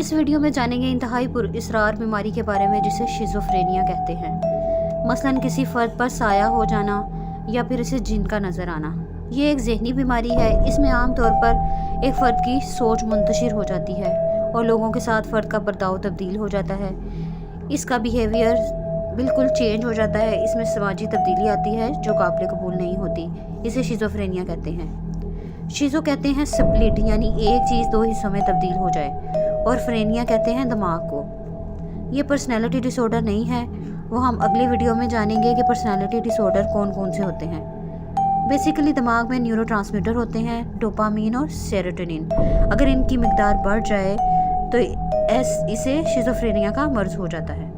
इस वीडियो में जानेंगे इंतहाई पुरअसरार बीमारी के बारे में जिसे शिज़ोफ्रेनिया कहते हैं। मसलन किसी फ़र्द पर साया हो जाना या फिर इसे जिन का नज़र आना। ये एक ज़हनी बीमारी है। इसमें आम तौर पर एक फ़र्द की सोच मुंतशिर हो जाती है और लोगों के साथ फ़र्द का बर्ताव तब्दील हो जाता है। इसका बिहेवियर बिल्कुल चेंज हो जाता है। इसमें समाजी तब्दीली आती है जो काबिल कबूल नहीं होती। इसे शिज़ोफ्रेनिया कहते हैं। शिज़ो कहते हैं स्प्लिट, यानी एक चीज़ दो हिस्सों में तब्दील हो जाए, और फ्रेनिया कहते हैं दिमाग को। ये पर्सनैलिटी डिसऑर्डर नहीं है, वो हम अगले वीडियो में जानेंगे कि पर्सनैलिटी डिसऑर्डर कौन कौन से होते हैं। बेसिकली दिमाग में न्यूरोट्रांसमीटर होते हैं, डोपामीन और सेरोटोनिन। अगर इनकी मिकदार बढ़ जाए तो इसे शिज़ोफ्रेनिया का मर्ज हो जाता है।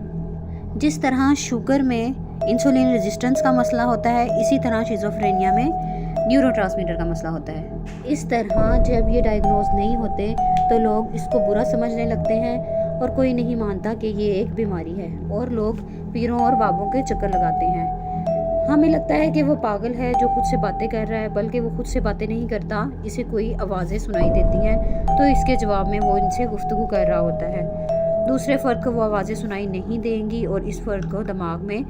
जिस तरह शुगर में इंसुलिन रेजिस्टेंस का मसला होता है, इसी तरह शिज़ोफ्रेनिया में न्यूरोट्रांसमीटर का मसला होता है। इस तरह जब ये डायग्नोज नहीं होते तो लोग इसको बुरा समझने लगते हैं और कोई नहीं मानता कि ये एक बीमारी है, और लोग पीरों और बाबों के चक्कर लगाते हैं। हमें लगता है कि वो पागल है जो खुद से बातें कर रहा है, बल्कि वो खुद से बातें नहीं करता, इसे कोई आवाज़ें सुनाई देती हैं तो इसके जवाब में वो इनसे गुफ्तगू कर रहा होता है। दूसरे फ़र्द को वो आवाज़ें सुनाई नहीं देंगी और इस फ़र्द को दिमाग में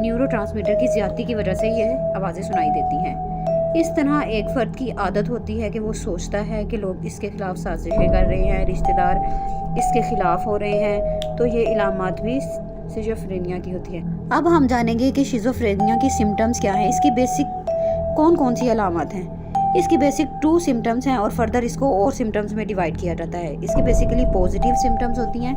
न्यूरोट्रांसमीटर की ज़्यादती की वजह से ये आवाज़ें सुनाई देती हैं। इस तरह एक फ़र्द की आदत होती है कि वो सोचता है कि लोग इसके ख़िलाफ़ साजिशें कर रहे हैं, रिश्तेदार इसके ख़िलाफ़ हो रहे हैं, तो ये इलामात भी शिज़ोफ्रेनिया की होती है। अब हम जानेंगे कि शिज़ोफ्रेनिया की सिम्टम्स क्या हैं, इसकी बेसिक कौन कौन सी अलामत हैं। इसकी बेसिक 2 सिम्टम्स हैं और फर्दर इसको और सिम्टम्स में डिवाइड किया जाता है। इसकी बेसिकली पॉजिटिव सिम्टम्स होती हैं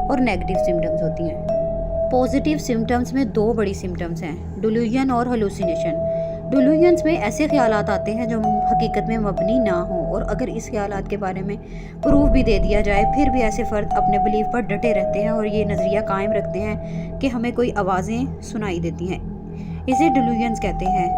और नेगेटिव सिम्टम्स होती हैं। पॉजिटिव सिम्टम्स में 2 बड़ी सिम्टम्स हैं, डिल्यूजन और हेलुसिनेशन। डिल्यूजन्स में ऐसे ख्यालात आते हैं जो हकीकत में मबनी ना हो, और अगर इस ख्यालात के बारे में प्रूफ भी दे दिया जाए फिर भी ऐसे फ़र्द अपने बिलीफ पर डटे रहते हैं और ये नज़रिया कायम रखते हैं कि हमें कोई आवाज़ें सुनाई देती हैं। इसे डिल्यूजन्स कहते हैं।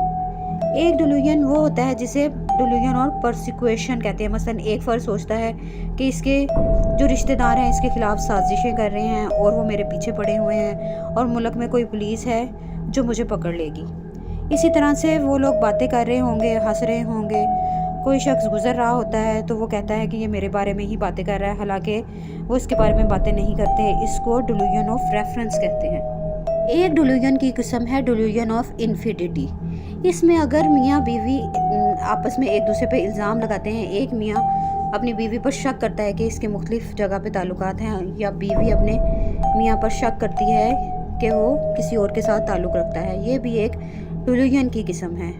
एक डिल्यूजन वो होता है जिसे डिल्यूजन और परसिक्वेशन कहते हैं। मसलन एक फ़र्द सोचता है कि इसके जो रिश्तेदार हैं इसके ख़िलाफ़ साजिशें कर रहे हैं और वो मेरे पीछे पड़े हुए हैं और मुल्क में कोई पुलिस है जो मुझे पकड़ लेगी। इसी तरह से वो लोग बातें कर रहे होंगे, हंस रहे होंगे, कोई शख्स गुजर रहा होता है तो वो कहता है कि ये मेरे बारे में ही बातें कर रहा है, हालांकि वो इसके बारे में बातें नहीं करते। इसको डिल्यूजन ऑफ रेफरेंस कहते हैं। एक डिल्यूजन की किस्म है डिल्यूजन ऑफ इन्फिनिटी। इसमें अगर मियाँ बीवी आपस में एक दूसरे पे इल्ज़ाम लगाते हैं, एक मियाँ अपनी बीवी पर शक करता है कि इसके मुख्तलिफ जगह पे ताल्लुकात हैं, या बीवी अपने मियाँ पर शक करती है कि वो किसी और के साथ ताल्लुक़ रखता है, ये भी एक डिल्यूजन की किस्म है।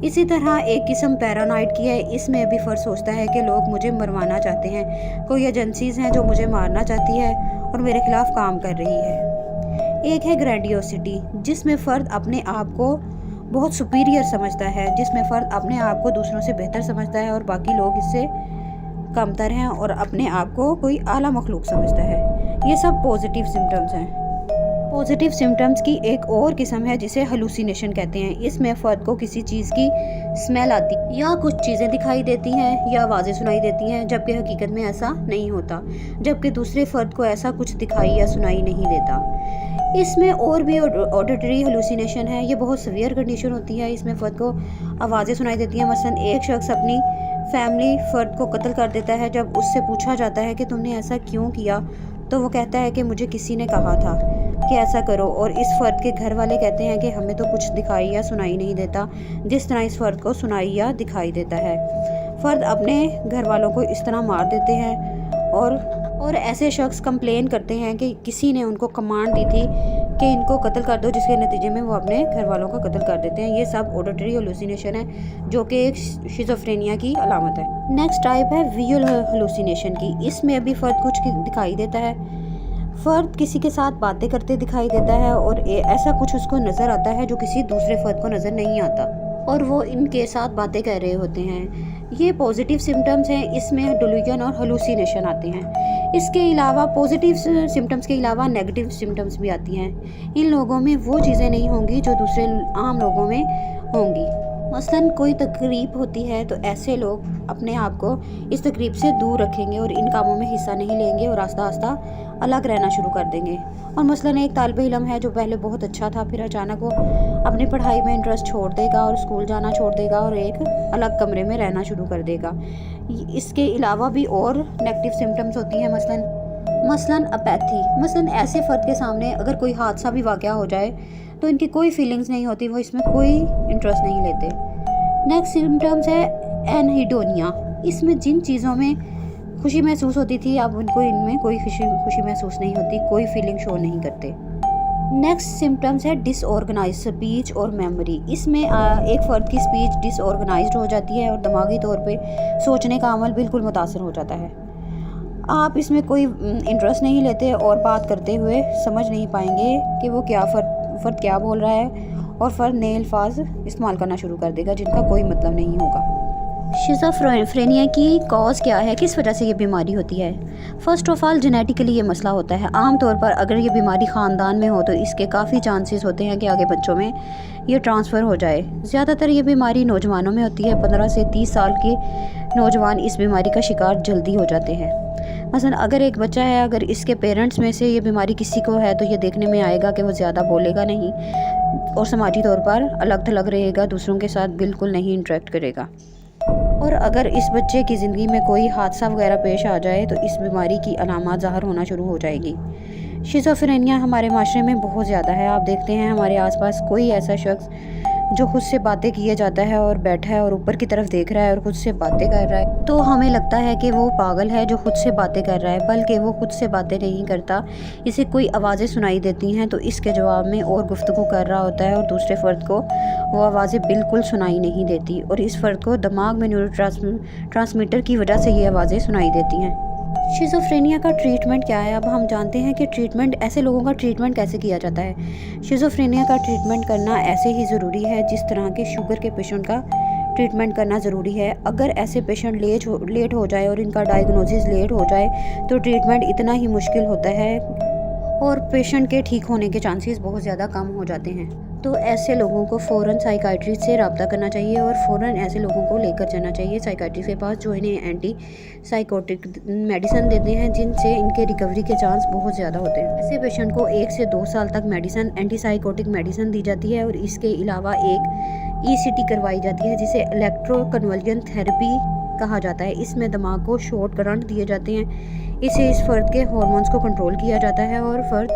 इसी तरह एक किस्म पैरानॉइड की है। इसमें भी फ़र्द सोचता है कि लोग मुझे मरवाना चाहते हैं, कोई एजेंसीज़ हैं जो मुझे मारना चाहती है और मेरे ख़िलाफ़ काम कर रही है। एक है ग्रैंडियोसिटी, जिसमें फ़र्द अपने आप को बहुत सुपीरियर समझता है, जिसमें फ़र्द अपने आप को दूसरों से बेहतर समझता है और बाकी लोग इससे कमतर हैं और अपने आप को कोई आला मखलूक समझता है। ये सब पॉजिटिव सिम्टम्स हैं। पॉजिटिव सिम्टम्स की एक और किस्म है जिसे हेलुसिनेशन कहते हैं। इसमें फ़र्द को किसी चीज़ की स्मेल आती या कुछ चीज़ें दिखाई देती हैं या आवाज़ें सुनाई देती हैं, जबकि हकीकत में ऐसा नहीं होता, जबकि दूसरे फ़र्द को ऐसा कुछ दिखाई या सुनाई नहीं देता। इसमें और भी ऑडिटरी हेलुसिनेशन है। ये बहुत सीवियर कंडीशन होती है। इसमें फ़र्द को आवाज़ें सुनाई देती हैं। मसलन एक शख्स अपनी फैमिली फ़र्द को कत्ल कर देता है। जब उससे पूछा जाता है कि तुमने ऐसा क्यों किया, तो वो कहता है कि मुझे किसी ने कहा था कि ऐसा करो, और इस फ़र्द के घर वाले कहते हैं कि हमें तो कुछ दिखाई या सुनाई नहीं देता जिस तरह इस फ़र्द को सुनाई या दिखाई देता है। फ़र्द अपने घर वालों को इस तरह मार देते हैं और ऐसे शख्स कंप्लेन करते हैं कि किसी ने उनको कमांड दी थी कि इनको कत्ल कर दो, जिसके नतीजे में वो अपने घर वालों का कत्ल कर देते हैं। ये सब ऑडिटरी हेलुसिनेशन है जो कि एक शिज़ोफ्रेनिया की अलामत है। नेक्स्ट टाइप है विजुअल हेलुसिनेशन की। इसमें भी फ़र्द कुछ दिखाई देता है। फ़र्द किसी के साथ बातें करते दिखाई देता है और ऐसा कुछ उसको नज़र आता है जो किसी दूसरे फ़र्द को नज़र नहीं आता, और वो इनके साथ बातें कर रहे होते हैं। ये पॉजिटिव सिम्टम्स हैं। इसमें डिल्यूजन और हेलुसिनेशन आते हैं। इसके अलावा पॉजिटिव सिम्टम्स के अलावा नेगेटिव सिम्टम्स भी आती हैं। इन लोगों में वो चीज़ें नहीं होंगी जो दूसरे आम लोगों में होंगी। मसलन कोई तकरीब होती है तो ऐसे लोग अपने आप को इस तकरीब से दूर रखेंगे और इन कामों में हिस्सा नहीं लेंगे और आस्ता आस्ता अलग रहना शुरू कर देंगे। और मसलन एक तालिब इल्म है जो पहले बहुत अच्छा था, फिर अचानक वो अपनी पढ़ाई में इंटरेस्ट छोड़ देगा और स्कूल जाना छोड़ देगा और एक अलग कमरे में रहना शुरू कर देगा। इसके अलावा भी और नेगेटिव सिम्टम्स होती हैं। मसलन مثلاً اپیتھی، مثلاً ایسے فرد کے سامنے اگر کوئی حادثہ بھی واقع ہو جائے تو ان کی کوئی فیلنگز نہیں ہوتی، وہ اس میں کوئی انٹرسٹ نہیں لیتے۔ نیکسٹ سمٹمز ہے اینہیڈونیا، اس میں جن چیزوں میں خوشی محسوس ہوتی تھی اب ان کو ان میں کوئی خوشی محسوس نہیں ہوتی، کوئی فیلنگ شو نہیں کرتے۔ نیکسٹ سمٹمز ہے ڈس آرگنائز اسپیچ اور میموری، اس میں ایک فرد کی اسپیچ ڈس آرگنائزڈ ہو جاتی ہے اور دماغی طور پہ سوچنے کا عمل بالکل متاثر ہو جاتا ہے۔ آپ اس میں کوئی انٹرسٹ نہیں لیتے اور بات کرتے ہوئے سمجھ نہیں پائیں گے کہ وہ فرد کیا بول رہا ہے، اور فرد نئے الفاظ استعمال کرنا شروع کر دے گا جن کا کوئی مطلب نہیں ہوگا۔ شیزوفرینیا کی کاز کیا ہے، کس وجہ سے یہ بیماری ہوتی ہے؟ فرسٹ آف آل جینیٹیکلی یہ مسئلہ ہوتا ہے۔ عام طور پر اگر یہ بیماری خاندان میں ہو تو اس کے کافی چانسز ہوتے ہیں کہ آگے بچوں میں یہ ٹرانسفر ہو جائے۔ زیادہ تر یہ بیماری نوجوانوں میں ہوتی ہے، 15 سے 30 سال کے نوجوان اس بیماری کا شکار جلدی ہو جاتے ہیں۔ مثلا اگر ایک بچہ ہے، اگر اس کے پیرنٹس میں سے یہ بیماری کسی کو ہے تو یہ دیکھنے میں آئے گا کہ وہ زیادہ بولے گا نہیں اور سماجی طور پر الگ تھلگ رہے گا، دوسروں کے ساتھ بالکل نہیں انٹریکٹ کرے گا۔ اور اگر اس بچے کی زندگی میں کوئی حادثہ وغیرہ پیش آ جائے تو اس بیماری کی علامات ظاہر ہونا شروع ہو جائے گی۔ شیزوفرینیا ہمارے معاشرے میں بہت زیادہ ہے۔ آپ دیکھتے ہیں ہمارے آس پاس کوئی ایسا شخص جو خود سے باتیں کیے جاتا ہے اور بیٹھا ہے اور اوپر کی طرف دیکھ رہا ہے اور خود سے باتیں کر رہا ہے، تو ہمیں لگتا ہے کہ وہ پاگل ہے جو خود سے باتیں کر رہا ہے، بلکہ وہ خود سے باتیں نہیں کرتا، اسے کوئی آوازیں سنائی دیتی ہیں تو اس کے جواب میں اور گفتگو کر رہا ہوتا ہے اور دوسرے فرد کو وہ آوازیں بالکل سنائی نہیں دیتی، اور اس فرد کو دماغ میں نیورو ٹرانسمیٹر کی وجہ سے یہ آوازیں سنائی دیتی ہیں۔ شیزوفرینیا کا ٹریٹمنٹ کیا ہے؟ اب ہم جانتے ہیں کہ ایسے لوگوں کا ٹریٹمنٹ کیسے کیا جاتا ہے۔ شیزوفرینیا کا ٹریٹمنٹ کرنا ایسے ہی ضروری ہے جس طرح کے شوگر کے پیشنٹ کا ٹریٹمنٹ کرنا ضروری ہے۔ اگر ایسے پیشنٹ لیٹ ہو جائے اور ان کا ڈائگنوسس لیٹ ہو جائے تو ٹریٹمنٹ اتنا ہی مشکل ہوتا ہے اور پیشنٹ کے ٹھیک ہونے کے چانسز بہت زیادہ کم ہو جاتے ہیں۔ تو ایسے لوگوں کو فوراً سائیکائٹرسٹ سے رابطہ کرنا چاہیے اور فوراً ایسے لوگوں کو لے کر جانا چاہیے سائیکائٹرسٹ کے پاس، جو انہیں اینٹی سائیکوٹک میڈیسن دیتے ہیں جن سے ان کے ریکوری کے چانس بہت زیادہ ہوتے ہیں۔ ایسے پیشنٹ کو 1 سے 2 سال تک اینٹی سائیکوٹک میڈیسن دی جاتی ہے اور اس کے علاوہ ایک ECT کروائی جاتی ہے جسے الیکٹرو کنولجن تھراپی کہا جاتا ہے۔ اس میں دماغ کو شارٹ کرنٹ دیے جاتے ہیں، اس سے اس فرد کے ہارمونز کو کنٹرول کیا جاتا ہے اور فرد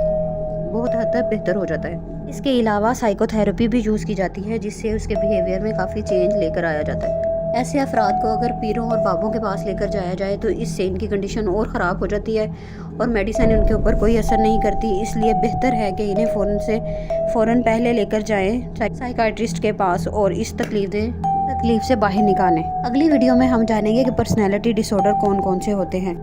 بہت حد تک بہتر ہو جاتا ہے۔ اس کے علاوہ سائیکو تھراپی بھی یوز کی جاتی ہے جس سے اس کے بیہیویئر میں کافی چینج لے کر آیا جاتا ہے۔ ایسے افراد کو اگر پیروں اور بابوں کے پاس لے کر جایا جائے تو اس سے ان کی کنڈیشن اور خراب ہو جاتی ہے اور میڈیسن ان کے اوپر کوئی اثر نہیں کرتی، اس لیے بہتر ہے کہ انہیں فوراً پہلے لے کر جائیں سائیکائٹرسٹ کے پاس اور اس تکلیف سے باہر نکالیں۔ اگلی ویڈیو میں ہم جانیں گے کہ پرسنالٹی ڈس آرڈر کون کون سے ہوتے ہیں۔